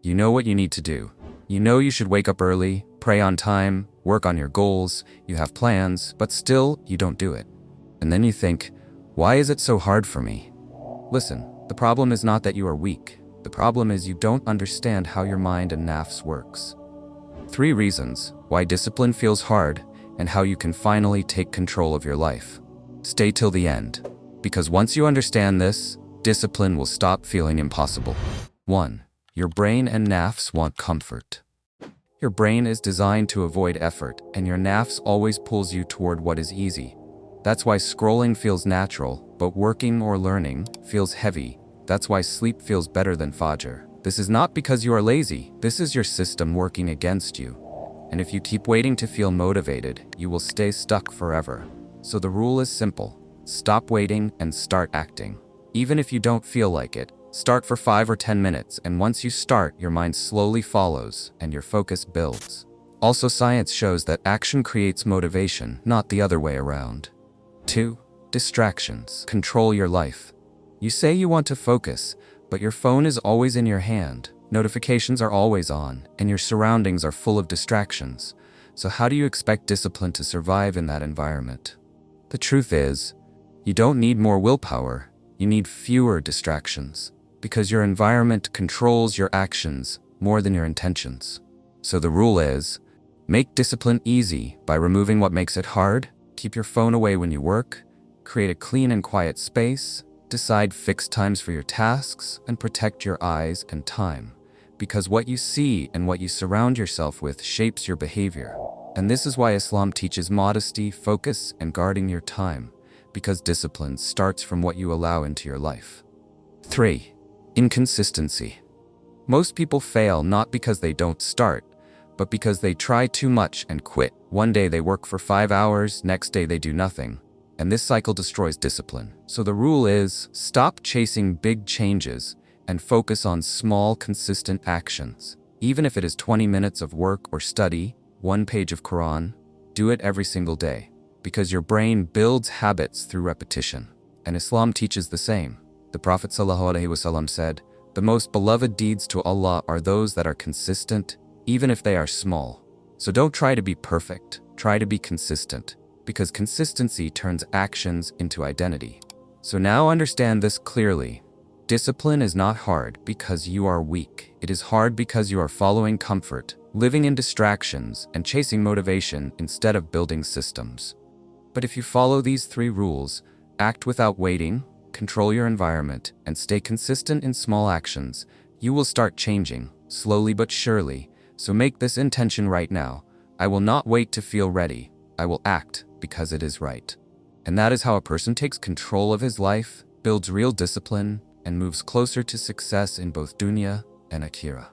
You know what you need to do. You know you should wake up early, pray on time, work on your goals, you have plans, but still, you don't do it. And then you think, why is it so hard for me? Listen, the problem is not that you are weak. The problem is you don't understand how your mind and nafs works. 3 reasons why discipline feels hard and how you can finally take control of your life. Stay till the end, because once you understand this, discipline will stop feeling impossible. 1. Your brain and nafs want comfort. Your brain is designed to avoid effort, and your nafs always pulls you toward what is easy. That's why scrolling feels natural, but working or learning feels heavy. That's why sleep feels better than fajr. This is not because you are lazy, this is your system working against you. And if you keep waiting to feel motivated, you will stay stuck forever. So the rule is simple. Stop waiting and start acting. Even if you don't feel like it, start for 5 or 10 minutes, and once you start, your mind slowly follows and your focus builds. Also, science shows that action creates motivation, not the other way around. 2. Distractions. Control your life. You say you want to focus, but your phone is always in your hand, notifications are always on, and your surroundings are full of distractions. So how do you expect discipline to survive in that environment? The truth is, you don't need more willpower, you need fewer distractions, because your environment controls your actions more than your intentions. So the rule is, make discipline easy by removing what makes it hard, keep your phone away when you work, create a clean and quiet space, decide fixed times for your tasks, and protect your eyes and time. Because what you see and what you surround yourself with shapes your behavior. And this is why Islam teaches modesty, focus, and guarding your time, because discipline starts from what you allow into your life. 3. Inconsistency. Most people fail not because they don't start, but because they try too much and quit. One day they work for 5 hours, next day they do nothing. And this cycle destroys discipline. So the rule is, stop chasing big changes and focus on small, consistent actions. Even if it is 20 minutes of work or study, 1 page of Quran, do it every single day. Because your brain builds habits through repetition. And Islam teaches the same. The Prophet ﷺ said, the most beloved deeds to Allah are those that are consistent, even if they are small. So don't try to be perfect, try to be consistent. Because consistency turns actions into identity. So now understand this clearly. Discipline is not hard because you are weak. It is hard because you are following comfort, living in distractions, and chasing motivation instead of building systems. But if you follow these 3 rules, act without waiting, control your environment, and stay consistent in small actions, you will start changing, slowly but surely. So make this intention right now. I will not wait to feel ready. I will act because it is right. And that is how a person takes control of his life, builds real discipline, and moves closer to success in both dunya and akhirah.